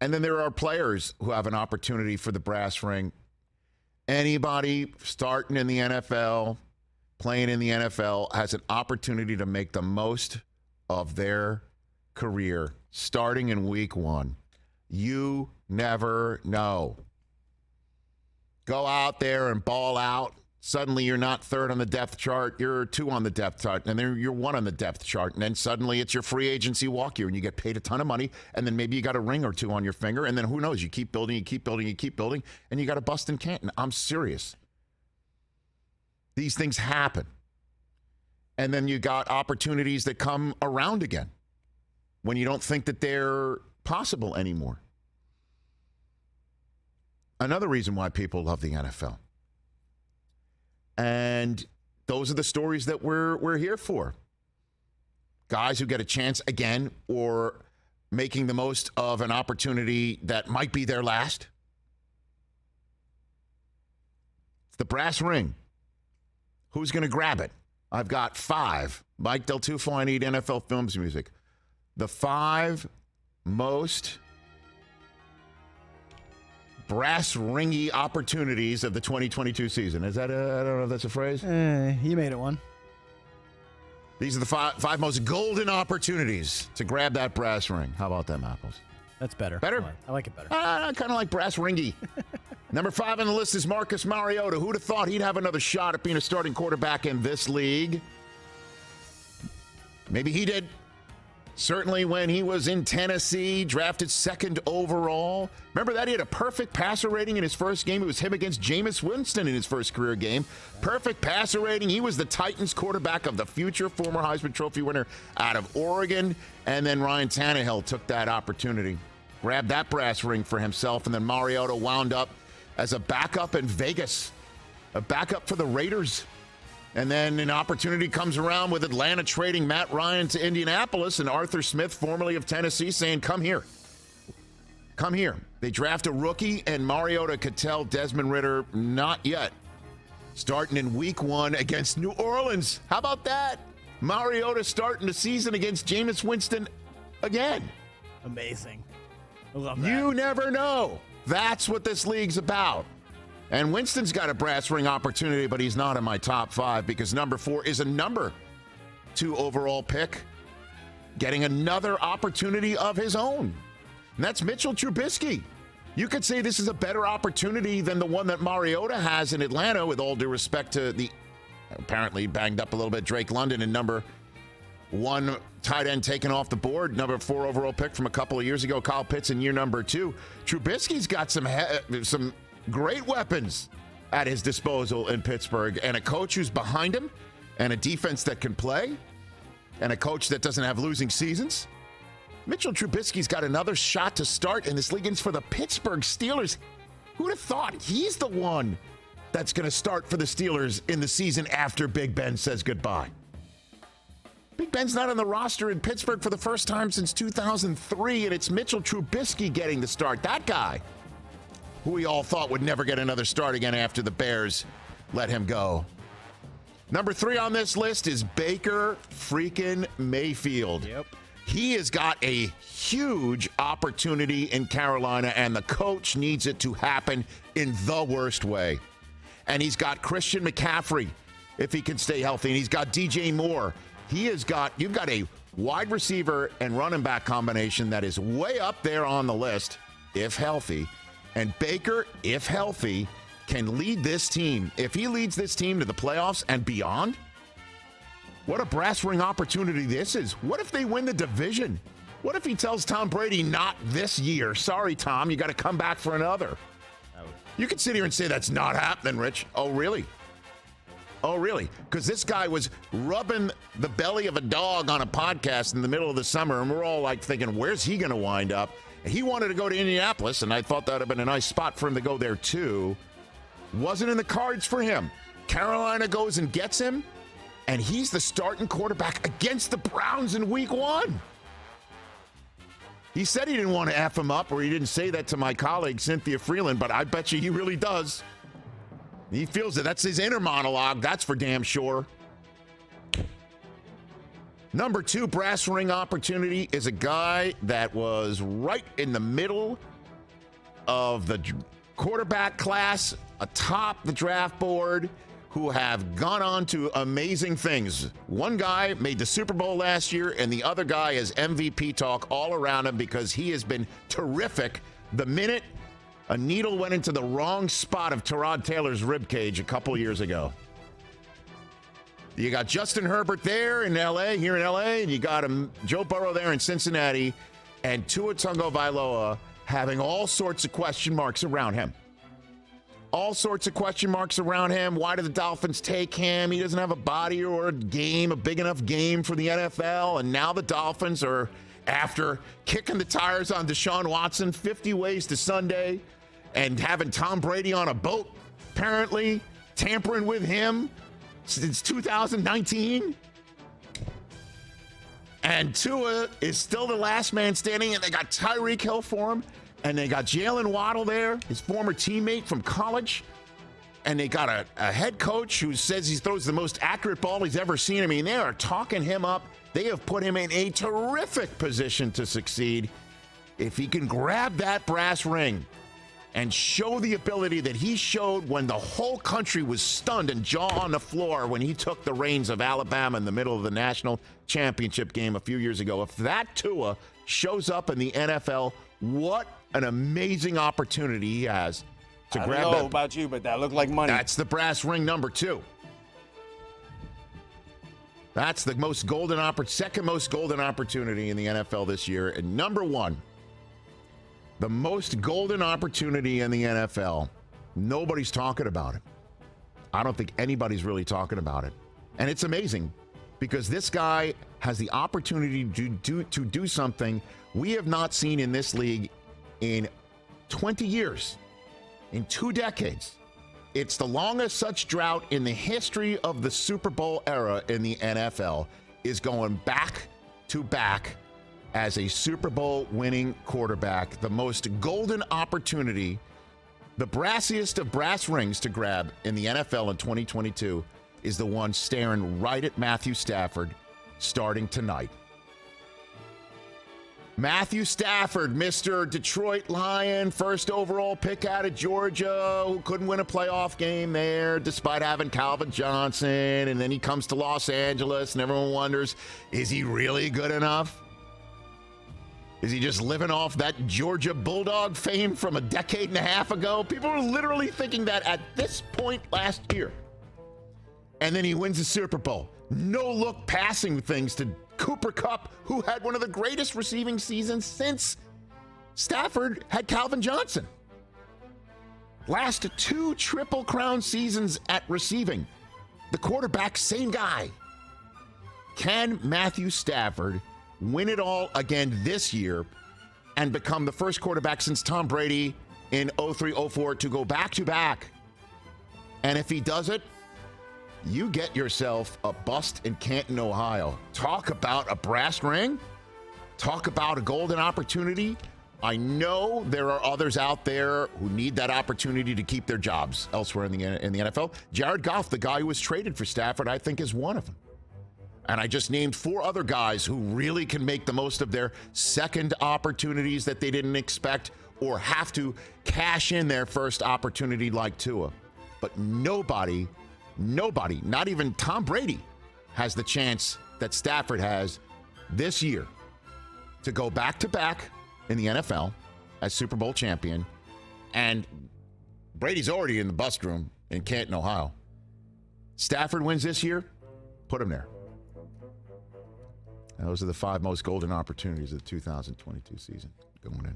And then there are players who have an opportunity for the brass ring. Anybody starting in the NFL, playing in the NFL, has an opportunity to make the most of their career starting in week 1. You never know. Go out there and ball out. Suddenly you're not 3rd on the depth chart. You're 2 on the depth chart. And then you're 1 on the depth chart. And then suddenly it's your free agency walk year and you get paid a ton of money. And then maybe you got a ring or 2 on your finger. And then who knows? You keep building, and you got a bust in Canton. I'm serious. These things happen. And then you got opportunities that come around again when you don't think that they're possible anymore. Another reason why people love the NFL. And those are the stories that we're here for. Guys who get a chance again or making the most of an opportunity that might be their last. It's the brass ring. Who's going to grab it? I've got 5. Mike Del Tufo, I need NFL Films music. The 5 most brass ringy opportunities of the 2022 season. Is that I don't know if that's a phrase. You made it one. These are the five most golden opportunities to grab that brass ring. How about them apples? That's better. Better? I like it better. Kind of like brass ringy. Number 5 on the list is Marcus Mariota. Who'd have thought he'd have another shot at being a starting quarterback in this league? Maybe he did. Certainly when he was in Tennessee, drafted 2nd overall. Remember that? He had a perfect passer rating in his first game. It was him against Jameis Winston in his first career game. Perfect passer rating. He was the Titans quarterback of the future, former Heisman Trophy winner out of Oregon. And then Ryan Tannehill took that opportunity, grabbed that brass ring for himself, and then Mariota wound up as a backup in Vegas, a backup for the Raiders. And then an opportunity comes around with Atlanta trading Matt Ryan to Indianapolis and Arthur Smith, formerly of Tennessee, saying, come here. Come here. They draft a rookie, and Mariota could tell Desmond Ridder, not yet. Starting in week 1 against New Orleans. How about that? Mariota starting the season against Jameis Winston again. Amazing. I love that. You never know. That's what this league's about. And Winston's got a brass ring opportunity, but he's not in my top 5 because number 4 is a number 2 overall pick, getting another opportunity of his own. And that's Mitchell Trubisky. You could say this is a better opportunity than the one that Mariota has in Atlanta, with all due respect to the apparently banged up a little bit Drake London and number 1 tight end taken off the board, number 4 overall pick from a couple of years ago, Kyle Pitts in year number 2. Trubisky's got some great weapons at his disposal in Pittsburgh, and a coach who's behind him, and a defense that can play, and a coach that doesn't have losing seasons. Mitchell Trubisky's got another shot to start in this league, and it's for the Pittsburgh Steelers. Who'd have thought he's the one that's going to start for the Steelers in the season after Big Ben says goodbye? Big Ben's not on the roster in Pittsburgh for the first time since 2003, and it's Mitchell Trubisky getting the start. That guy, who we all thought would never get another start again after the Bears let him go. Number 3 on this list is Baker freaking Mayfield. Yep. He has got a huge opportunity in Carolina, and the coach needs it to happen in the worst way. And he's got Christian McCaffrey, if he can stay healthy, and he's got DJ Moore. You've got a wide receiver and running back combination that is way up there on the list, if healthy. And Baker, if healthy, can lead this team. If he leads this team to the playoffs and beyond, what a brass ring opportunity this is. What if they win the division? What if he tells Tom Brady, not this year? Sorry, Tom, you got to come back for another. You could sit here and say that's not happening, Rich. Oh, really? Oh, really? Because this guy was rubbing the belly of a dog on a podcast in the middle of the summer, and we're all like thinking, where's he going to wind up? He wanted to go to Indianapolis, and I thought that would have been a nice spot for him to go there, too. Wasn't in the cards for him. Carolina goes and gets him, and he's the starting quarterback against the Browns in week 1. He said he didn't want to F him up, or he didn't say that to my colleague, Cynthia Freeland, but I bet you he really does. He feels it. That's his inner monologue. That's for damn sure. Number 2 brass ring opportunity is a guy that was right in the middle of the quarterback class, atop the draft board, who have gone on to amazing things. One guy made the Super Bowl last year, and the other guy has MVP talk all around him because he has been terrific. The minute a needle went into the wrong spot of Tyrod Taylor's ribcage a couple years ago. You got Justin Herbert there in L.A., here in L.A., and you got Joe Burrow there in Cincinnati, and Tua Tagovailoa having all sorts of question marks around him. All sorts of question marks around him. Why did the Dolphins take him? He doesn't have a body or a big enough game for the NFL. And now the Dolphins are, after kicking the tires on Deshaun Watson 50 ways to Sunday and having Tom Brady on a boat, apparently, tampering with him since 2019. And Tua is still the last man standing, and they got Tyreek Hill for him. And they got Jalen Waddle there, his former teammate from college. And they got a head coach who says he throws the most accurate ball he's ever seen. I mean, they are talking him up. They have put him in a terrific position to succeed. If he can grab that brass ring and show the ability that he showed when the whole country was stunned and jaw on the floor when he took the reins of Alabama in the middle of the national championship game a few years ago. If that Tua shows up in the NFL, what an amazing opportunity he has to grab that. I don't know about you, but that looked like money. That's the brass ring number 2. That's the second most golden opportunity in the NFL this year. And number 1, the most golden opportunity in the NFL. Nobody's talking about it. I don't think anybody's really talking about it. And it's amazing because this guy has the opportunity to do something we have not seen in this league in 20 years, in 2 decades. It's the longest such drought in the history of the Super Bowl era in the NFL, is going back to back as a Super Bowl winning quarterback. The most golden opportunity, the brassiest of brass rings to grab in the NFL in 2022 is the one staring right at Matthew Stafford starting tonight. Matthew Stafford, Mr. Detroit Lion, first overall pick out of Georgia, who couldn't win a playoff game there despite having Calvin Johnson. And then he comes to Los Angeles, and everyone wonders, is he really good enough? Is he just living off that Georgia Bulldog fame from a decade and a half ago? People were literally thinking that at this point last year. And then he wins the Super Bowl. No-look passing things to Cooper Kupp, who had one of the greatest receiving seasons since Stafford had Calvin Johnson. Last 2 Triple Crown seasons at receiving. The quarterback, same guy. Can Matthew Stafford win it all again this year and become the first quarterback since Tom Brady in 03-04 to go back-to-back? And if he does it, you get yourself a bust in Canton, Ohio. Talk about a brass ring. Talk about a golden opportunity. I know there are others out there who need that opportunity to keep their jobs elsewhere in the NFL. Jared Goff, the guy who was traded for Stafford, I think is one of them. And I just named 4 other guys who really can make the most of their second opportunities that they didn't expect or have to cash in their first opportunity like Tua. But nobody, not even Tom Brady, has the chance that Stafford has this year to go back-to-back in the NFL as Super Bowl champion. And Brady's already in the bust room in Canton, Ohio. Stafford wins this year, put him there. Those are the 5 most golden opportunities of the 2022 season going in.